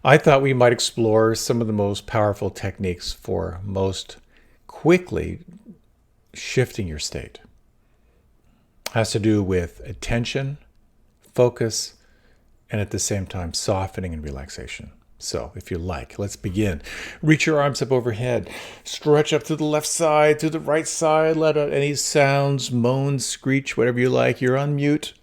I thought we might explore some of the most powerful techniques for most quickly shifting your state. It has to do with attention, focus, and at the same time softening and relaxation. So, if you like, let's begin. Reach your arms up overhead. Stretch up to the left side, to the right side. Let out any sounds, moans, screech, whatever you like. You're on mute.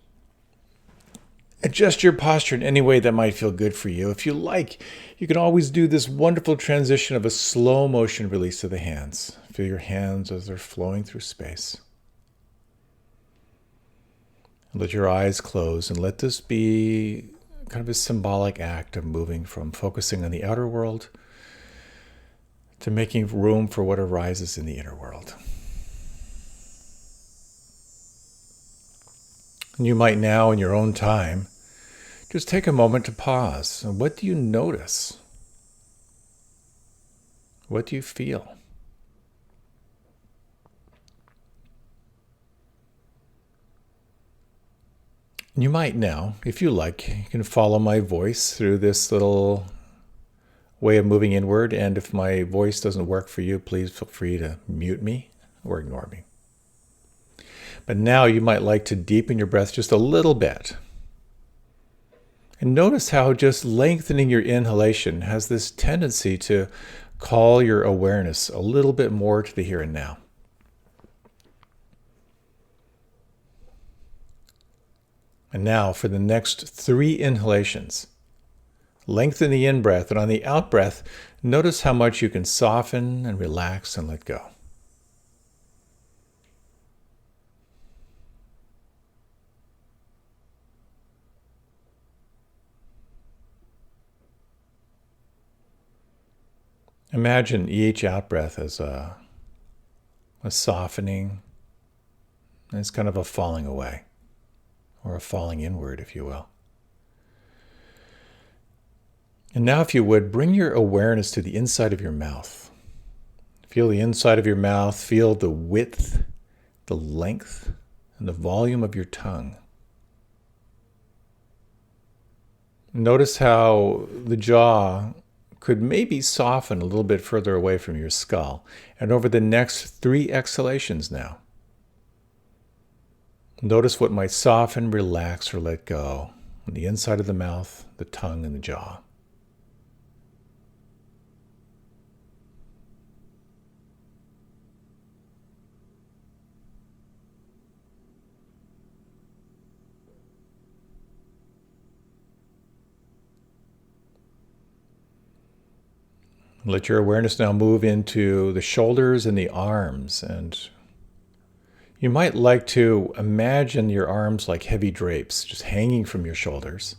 Adjust your posture in any way that might feel good for you. If you like, you can always do this wonderful transition of a slow motion release of the hands. Feel your hands as they're flowing through space. Let your eyes close and let this be kind of a symbolic act of moving from focusing on the outer world to making room for what arises in the inner world. And you might now, in your own time, just take a moment to pause. And what do you notice? What do you feel? You might now, if you like, you can follow my voice through this little way of moving inward. And if my voice doesn't work for you, please feel free to mute me or ignore me. But now you might like to deepen your breath just a little bit. And notice how just lengthening your inhalation has this tendency to call your awareness a little bit more to the here and now. And now for the next 3 inhalations, lengthen the in-breath, and on the out-breath, notice how much you can soften and relax and let go. Imagine each out-breath as a softening, as kind of a falling away, or a falling inward, if you will. And now, if you would, bring your awareness to the inside of your mouth. Feel the inside of your mouth, feel the width, the length, and the volume of your tongue. Notice how the jaw could maybe soften a little bit further away from your skull. And over the next 3 exhalations now, notice what might soften, relax, or let go on the inside of the mouth, the tongue, and the jaw. Let your awareness now move into the shoulders and the arms. And you might like to imagine your arms like heavy drapes, just hanging from your shoulders,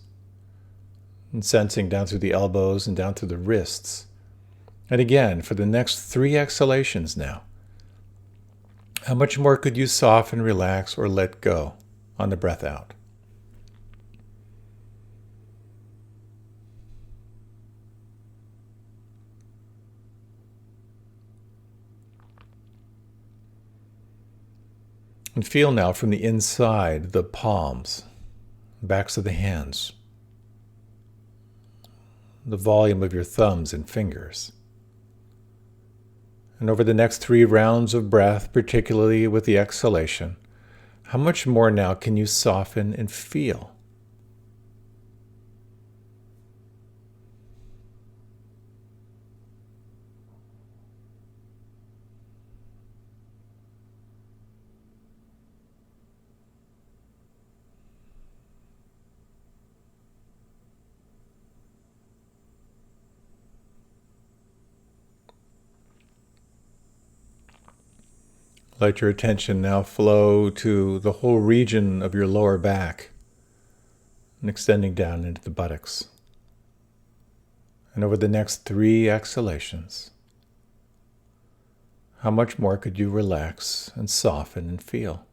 and sensing down through the elbows and down through the wrists. And again, for the next 3 exhalations now, how much more could you soften, relax, or let go on the breath out? And feel now from the inside the palms, backs of the hands, the volume of your thumbs and fingers. And over the next 3 rounds of breath, particularly with the exhalation, how much more now can you soften and feel? Let your attention now flow to the whole region of your lower back and extending down into the buttocks. And over the next 3 exhalations, how much more could you relax and soften and feel?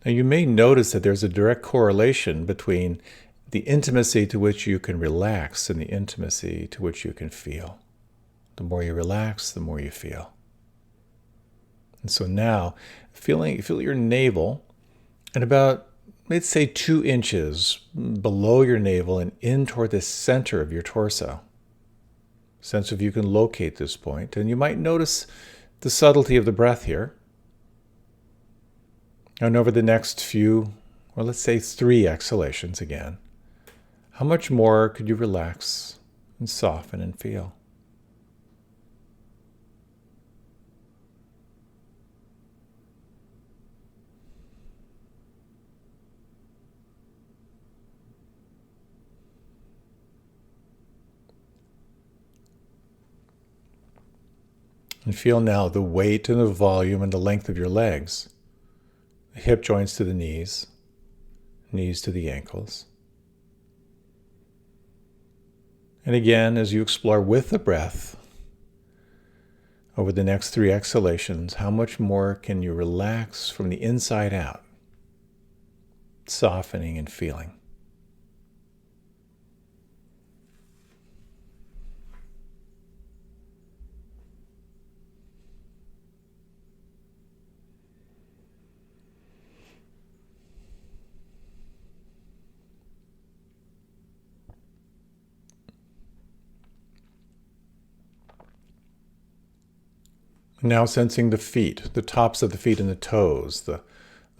Now, you may notice that there's a direct correlation between the intimacy to which you can relax and the intimacy to which you can feel. The more you relax, the more you feel. And so now, feel your navel, and about, let's say, 2 inches below your navel and in toward the center of your torso. Sense if you can locate this point. And you might notice the subtlety of the breath here. And over the next few, or let's say 3 exhalations again, how much more could you relax and soften and feel? And feel now the weight and the volume and the length of your legs. The hip joints to the knees, knees to the ankles. And again, as you explore with the breath, over the next 3 exhalations, how much more can you relax from the inside out, softening and feeling? Now sensing the feet, the tops of the feet and the toes, the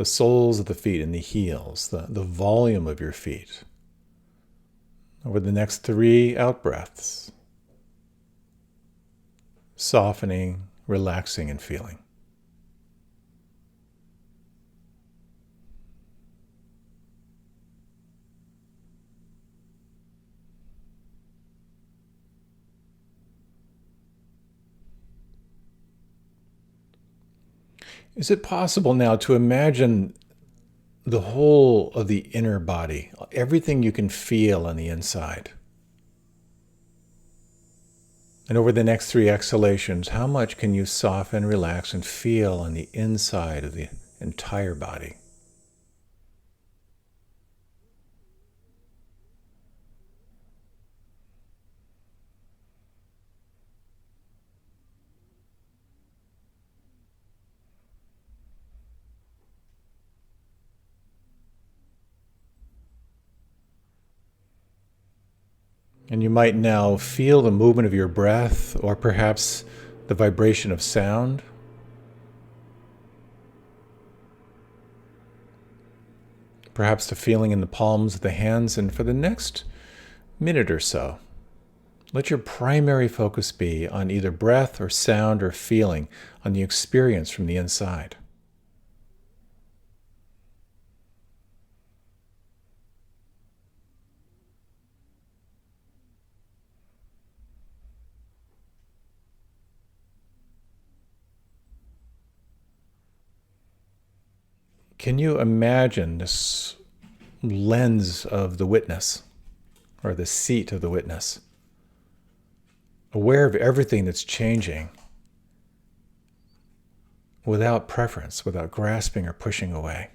soles of the feet and the heels, the volume of your feet. Over the next 3 out-breaths, softening, relaxing, and feeling. Is it possible now to imagine the whole of the inner body, everything you can feel on the inside? And over the next 3 exhalations, how much can you soften, relax, and feel on the inside of the entire body? And you might now feel the movement of your breath, or perhaps the vibration of sound. Perhaps the feeling in the palms of the hands. And for the next minute or so, let your primary focus be on either breath or sound or feeling, on the experience from the inside. Can you imagine this lens of the witness, or the seat of the witness, aware of everything that's changing without preference, without grasping or pushing away?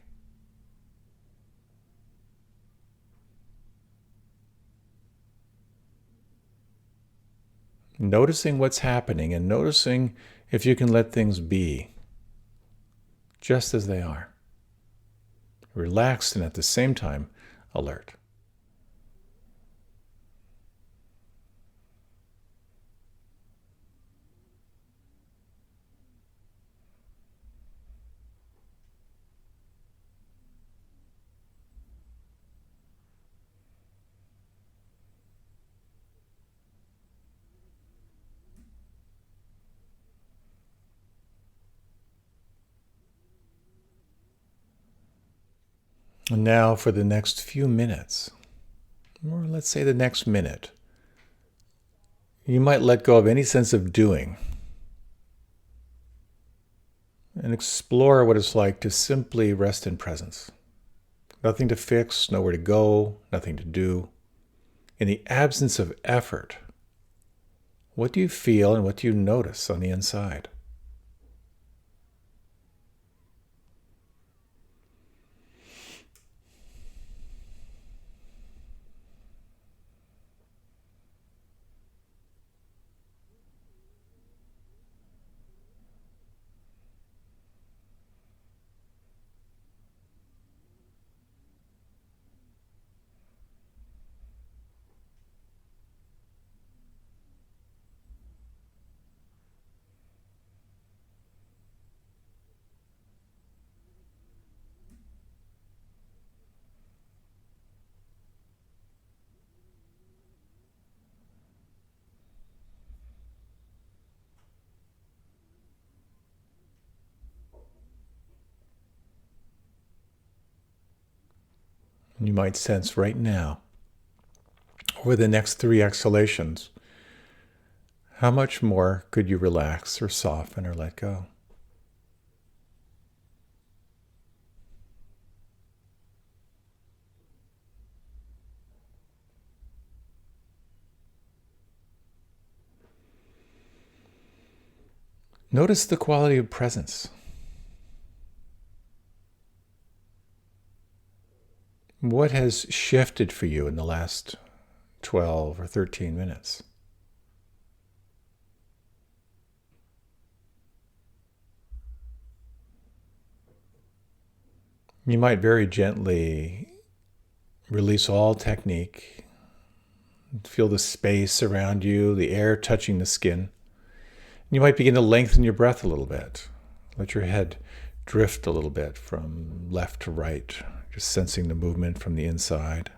Noticing what's happening and noticing if you can let things be just as they are. Relaxed and at the same time alert. And now for the next few minutes, or let's say the next minute, you might let go of any sense of doing and explore what it's like to simply rest in presence. Nothing to fix, nowhere to go, nothing to do. In the absence of effort, what do you feel and what do you notice on the inside? And you might sense right now, over the next 3 exhalations, how much more could you relax or soften or let go? Notice the quality of presence. What has shifted for you in the last 12 or 13 minutes? You might very gently release all technique. Feel the space around you, the air touching the skin. You might begin to lengthen your breath a little bit. Let your head drift a little bit from left to right, just sensing the movement from the inside.